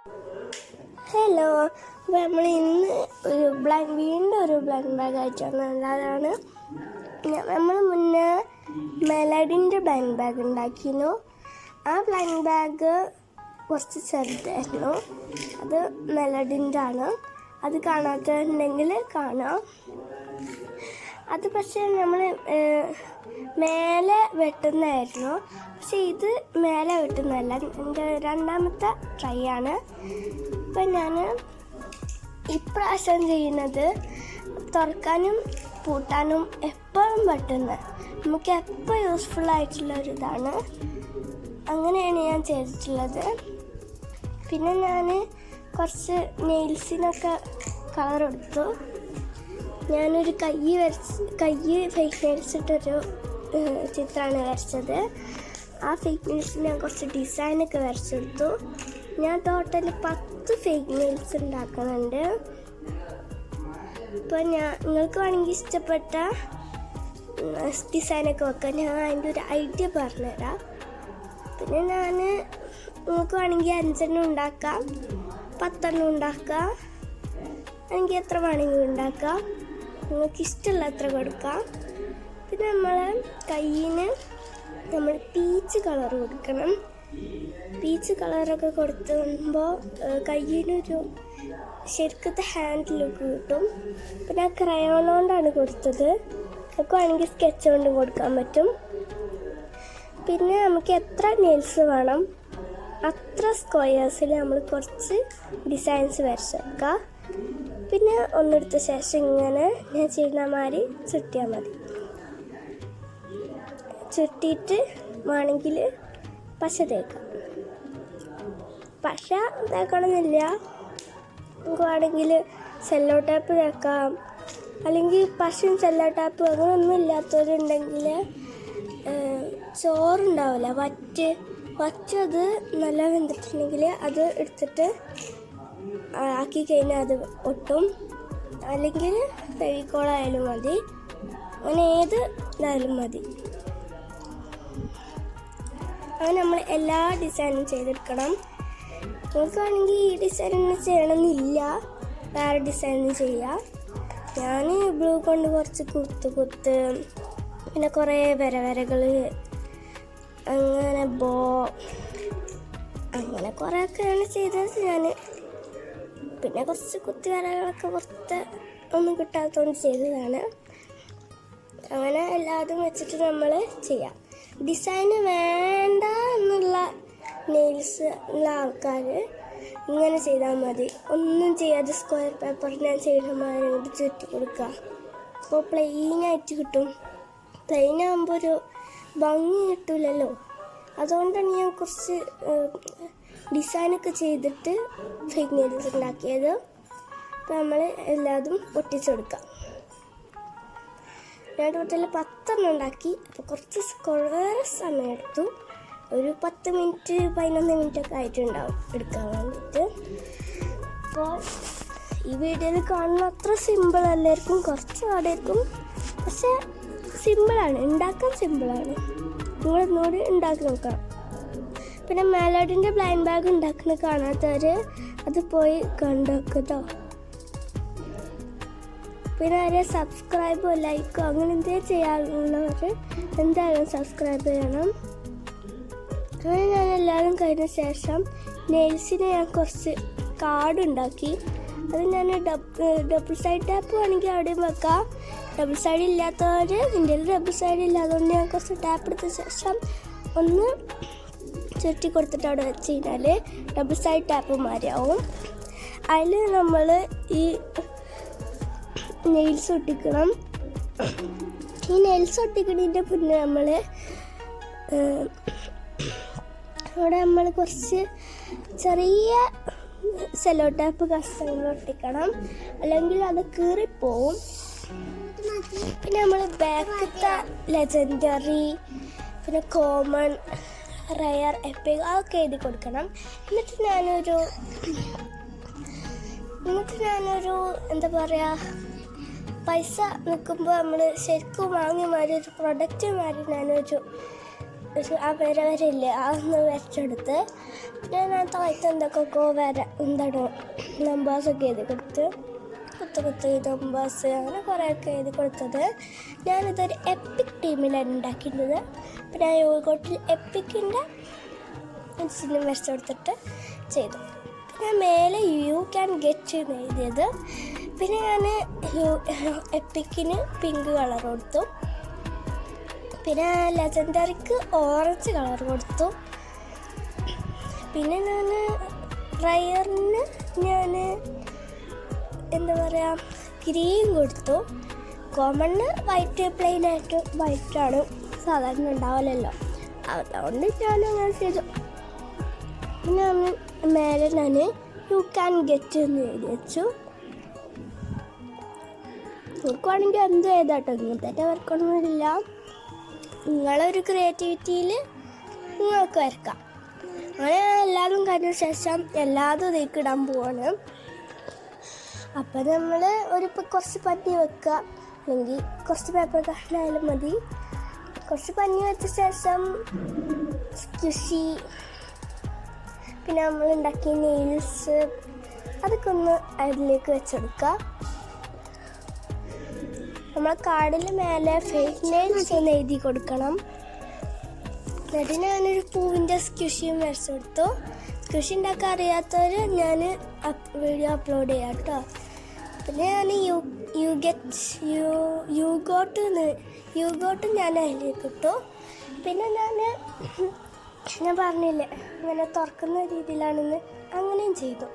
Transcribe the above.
Hello, അപ്പോൾ നമ്മൾ ഇന്ന് വീണ്ടും ഒരു ബ്ലാങ്ക് ബാഗ് ആയിട്ടാണ് ഉള്ളതാണ്. നമ്മൾ മുന്നേ മെലഡിൻ്റെ ബ്ലാങ്ക് ബാഗ് ഉണ്ടാക്കിയിരുന്നു. ആ ബ്ലാങ്ക് ബാഗ് കുറച്ച് ചെറുതായിരുന്നു. അത് മെലഡിൻ്റെ ആണ്. അത് കാണാത്തുണ്ടെങ്കിൽ കാണാം. അത് പക്ഷേ നമ്മൾ മേലെ വെട്ടുന്നതായിരുന്നു. പക്ഷെ ഇത് മേലെ വെട്ടുന്നതല്ല. എൻ്റെ രണ്ടാമത്തെ ട്രൈ ആണ്. ഇപ്പം ഞാൻ ഇപ്രാവശ്യം ചെയ്യുന്നത് തുറക്കാനും പൂട്ടാനും എപ്പോഴും വെട്ടുന്നത്. നമുക്ക് എപ്പോൾ യൂസ്ഫുൾ ആയിട്ടുള്ളൊരിതാണ്. അങ്ങനെയാണ് ഞാൻ ചെയ്തിട്ടുള്ളത്. പിന്നെ ഞാൻ കുറച്ച് നെയിൽസിനൊക്കെ കളർ കൊടുത്തു. ഞാനൊരു കൈ ഫേക്ക് നെയിൽസ് ഇട്ടൊരു ചിത്രമാണ് വരച്ചത്. ആ ഫേക്ക് നെയിൽസ് ഞാൻ കുറച്ച് ഡിസൈനൊക്കെ വരച്ചെടുത്തു. ഞാൻ ടോട്ടൽ 10 ഫേക്ക് നെയിൽസ് ഉണ്ടാക്കുന്നുണ്ട്. അപ്പോൾ നിങ്ങൾക്ക് വേണമെങ്കിൽ ഇഷ്ടപ്പെട്ട ഡിസൈനൊക്കെ വെക്കാം. ഞാൻ അതിൻ്റെ ഒരു ഐഡിയ പറഞ്ഞുതരാം. പിന്നെ നിങ്ങൾക്ക് വേണമെങ്കിൽ 5 ഉണ്ടാക്കാം, 10 ഉണ്ടാക്കാം, അല്ലെങ്കിൽ എത്ര വേണമെങ്കിൽ ഉണ്ടാക്കാം. നിങ്ങൾക്ക് ഇഷ്ടമുള്ള അത്ര കൊടുക്കാം. പിന്നെ കയ്യിന് നമ്മൾ പീച്ച് കളർ കൊടുക്കണം. പീച്ച് കളറൊക്കെ കൊടുക്കുമ്പോൾ കയ്യിനൊരു ശരിക്കത്തെ ഹാൻഡ് ലുക്ക് കിട്ടും. പിന്നെ ക്രയോൺ കൊണ്ടാണ് കൊടുത്തത്. നമുക്ക് വേണമെങ്കിൽ സ്കെച്ച് കൊണ്ടും കൊടുക്കാൻ പറ്റും. പിന്നെ നമുക്ക് എത്ര നെയിൽസ് വേണം അത്ര സ്ക്വയേഴ്സിൽ നമ്മൾ കുറച്ച് ഡിസൈൻസ് വരച്ചേക്കാം. പിന്നെ ഒന്നെടുത്ത ശേഷം ഇങ്ങനെ ഞാൻ ചെയ്യുന്ന മാതിരി ചുറ്റിയാൽ മതി. ചുറ്റിയിട്ട് വേണമെങ്കിൽ പശ തേക്കാം. പശ തേക്കണമെന്നില്ല. നമുക്ക് വേണമെങ്കിൽ സെല്ലോ ടാപ്പ് തേക്കാം. അല്ലെങ്കിൽ പശയും സെല്ലോ ടാപ്പും അങ്ങനെയൊന്നും ഇല്ലാത്തവരുണ്ടെങ്കിൽ ചോറുണ്ടാവില്ല, വറ്റത് നല്ല വെന്തിട്ടുണ്ടെങ്കിൽ അത് എടുത്തിട്ട് ആക്കി കഴിഞ്ഞാൽ അത് ഒട്ടും. അല്ലെങ്കിൽ ഫെവിക്കോളായാലും മതി, അങ്ങനെ ഏത് ഇതായാലും മതി. അങ്ങനെ നമ്മൾ എല്ലാ ഡിസൈനും ചെയ്തെടുക്കണം. നിങ്ങൾക്ക് വേണമെങ്കിൽ ഈ ഡിസൈൻ ചെയ്യണമെന്നില്ല, വേറെ ഡിസൈനും ചെയ്യാം. ഞാൻ ബ്ലൂ കൊണ്ട് കുറച്ച് കുത്ത് പിന്നെ കുറേ വരകൾ അങ്ങനെ അങ്ങനെ കുറേയൊക്കെയാണ് ചെയ്തത് ഞാൻ. പിന്നെ കുറച്ച് കുത്തി വരകളൊക്കെ പുറത്ത് ഒന്നും കിട്ടാത്തതുകൊണ്ട് ചെയ്തതാണ്. അങ്ങനെ എല്ലാതും വെച്ചിട്ട് നമ്മൾ ചെയ്യാം. ഡിസൈന് വേണ്ട എന്നുള്ള നെയിൽസ് ഉള്ള ആൾക്കാർ ഇങ്ങനെ ചെയ്താൽ മതി. ഒന്നും ചെയ്യാതെ സ്ക്വയർ പേപ്പർ ഞാൻ ചെയ്യുന്ന മാതിരി ചുറ്റി കൊടുക്കുക. അപ്പോൾ പ്ലെയിനായിട്ട് കിട്ടും. പ്ലെയിനാകുമ്പോൾ ഒരു ഭംഗി കിട്ടില്ലല്ലോ. അതുകൊണ്ടാണ് ഞാൻ കുറച്ച് ഡിസൈനൊക്കെ ചെയ്തിട്ട് ഫേക്ക് നെയിൽസ് ഉണ്ടാക്കിയത്. അപ്പോൾ നമ്മൾ എല്ലാതും ഒട്ടിച്ചെടുക്കാം. ഞാൻ ടോട്ടൽ 10 ഉണ്ടാക്കി. അപ്പോൾ കുറേ സമയം എടുത്തു. ഒരു 10 മിനിറ്റ് 11 മിനിറ്റൊക്കെ ആയിട്ടുണ്ടാവും എടുക്കാൻ വേണ്ടിയിട്ട്. അപ്പോൾ ഈ വീഡിയോയിൽ കാണുന്ന അത്ര സിമ്പിൾ അല്ലായിരിക്കും, കുറച്ച് പാടായിരിക്കും. പക്ഷേ സിമ്പിളാണ്, ഉണ്ടാക്കാൻ സിമ്പിളാണ്. നിങ്ങളൊന്നുകൂടി ഉണ്ടാക്കി നോക്കാം. പിന്നെ മെലഡിൻ്റെ ബ്ലാങ്ക് ബാഗ് ഉണ്ടാക്കുന്ന കാണാത്തവർ അത് പോയി കണ്ടുവെക്കട്ടോ. പിന്നെ ആരെയും സബ്സ്ക്രൈബോ ലൈക്കോ അങ്ങനെ എന്തെങ്കിലും ചെയ്യാനുള്ളവർ എന്തായാലും സബ്സ്ക്രൈബ് ചെയ്യണം. അങ്ങനെ ഞാൻ എല്ലാവരും കഴിഞ്ഞ ശേഷം നെയിൽസിന് ഞാൻ കുറച്ച് കാർഡ് ഉണ്ടാക്കി. അത് ഞാൻ ഡബിൾ സൈഡ് ടാപ്പ് വേണമെങ്കിൽ അവിടെയും വെക്കാം. ഡബിൾ സൈഡ് ഇല്ലാത്തവർ, ഇന്ത്യയിൽ ഡബിൾ സൈഡ് ഇല്ലാത്തതുകൊണ്ട് ഞാൻ കുറച്ച് ടാപ്പ് എടുത്ത ശേഷം ഒന്ന് ചുറ്റി കൊടുത്തിട്ട് അവിടെ വെച്ച് കഴിഞ്ഞാൽ ഡബിൾ സൈഡ് ടാപ്പ് മാറിയാവും. അതിൽ നമ്മൾ ഈ നെയിൽസ് ഒട്ടിക്കണം. ഈ നെയിൽസ് ഒട്ടിക്കുന്നതിൻ്റെ മുന്നേ നമ്മൾ കുറച്ച് ചെറിയ സെല്ലോ ടാപ്പ് കഷ്ണങ്ങൾ ഒട്ടിക്കണം, അല്ലെങ്കിൽ അത് കീറിപ്പോവും. പിന്നെ നമ്മൾ ബാക്കത്തെ ലെജൻഡറി, പിന്നെ കോമൺ, റയർ, എപ്പിക് അതൊക്കെ എഴുതി കൊടുക്കണം. എന്നിട്ട് ഞാനൊരു എന്താ പറയുക, പൈസ നിൽക്കുമ്പോൾ നമ്മൾ ശരിക്കും വാങ്ങിയ മാതിരി ഒരു പ്രൊഡക്റ്റ് മാതിരി ഞാനൊരു ആ വരയില്ലേ അതൊന്ന് വരച്ചെടുത്ത് പിന്നെ ഞാൻ താഴത്ത് എന്തൊക്കെയൊക്കെ എന്താണ് നമ്പേഴ്സൊക്കെ എഴുതി കൊടുത്ത് കുത്ത് നമ്പേഴ്സ് അങ്ങനെ കുറേയൊക്കെ എഴുതി കൊടുത്തത്. ഞാനിതൊരു എപ്പിക് ടീമിലാണ് ഉണ്ടാക്കിയിരുന്നത്. പിന്നെ ഞാൻ യോഗോട്ടിൽ എപ്പിക്കിൻ്റെ ചിഹ്നം വരച്ച് കൊടുത്തിട്ട് ചെയ്തു. പിന്നെ മേലെ യു ക്യാൻ ഗെറ്റ് എന്ന് എഴുതിയത്. പിന്നെ ഞാൻ എപ്പിക്കിന് പിങ്ക് കളർ കൊടുത്തു. പിന്നെ ലെജൻഡറിക്ക് ഓറഞ്ച് കളർ കൊടുത്തു. പിന്നെ ഞാൻ റയറിന് ഞാൻ എന്താ പറയുക ഗ്രീൻ കൊടുത്തു. കോമണ് വൈറ്റ് പ്ലെയിനായിട്ട് വൈറ്റാണ് സാധാരണ ഉണ്ടാവില്ലല്ലോ, അതുകൊണ്ട് ഞാൻ അങ്ങനെ ചെയ്തു. പിന്നെ മേലെ ഞാൻ യു ക്യാൻ ഗെറ്റ് എന്ന് എഴുതി വെച്ചു. നോക്കുവാണെങ്കിൽ എന്ത് ചെയ്താട്ടോ, ഇങ്ങനത്തെ വർക്കൊന്നുമില്ല. നിങ്ങളൊരു ക്രിയേറ്റിവിറ്റിയിൽ നിങ്ങൾക്ക് വരക്കാം. അങ്ങനെ എല്ലാവരും കഴിഞ്ഞ ശേഷം എല്ലാതും ഇതിലേക്ക് ഇടാൻ പോവാണ്. അപ്പം നമ്മൾ കുറച്ച് പഞ്ഞി വെക്കുക, അല്ലെങ്കിൽ കുറച്ച് പേപ്പർ കഷ്ണമായാലും മതി. കുറച്ച് പഞ്ഞി വെച്ച ശേഷം സ്ക്വിഷി, പിന്നെ നമ്മൾ ഉണ്ടാക്കിയ നെയിൽസ് അതൊക്കെ ഒന്ന് അതിലേക്ക് വെച്ചെടുക്കുക. നമ്മളെ കാർഡിൽ മേലെ ഫേക്ക് നെയിൽസ് ഒന്ന് എഴുതി കൊടുക്കണം. എന്നിട്ട് ഞാനൊരു പൂവിൻ്റെ സ്ക്വിഷിയും വരച്ചു കൊടുത്തു. സ്ക്വിഷി ഉണ്ടാക്കാൻ അറിയാത്തവർ ഞാൻ വീഡിയോ അപ്ലോഡ് ചെയ്യാം കേട്ടോ. പിന്നെ ഞാൻ യൂഗോട്ട് ഞാൻ അതിലേക്ക് ഇട്ടു. പിന്നെ ഞാൻ പറഞ്ഞില്ലേ ഇങ്ങനെ തുറക്കുന്ന രീതിയിലാണെന്ന്, അങ്ങനെയും ചെയ്തു.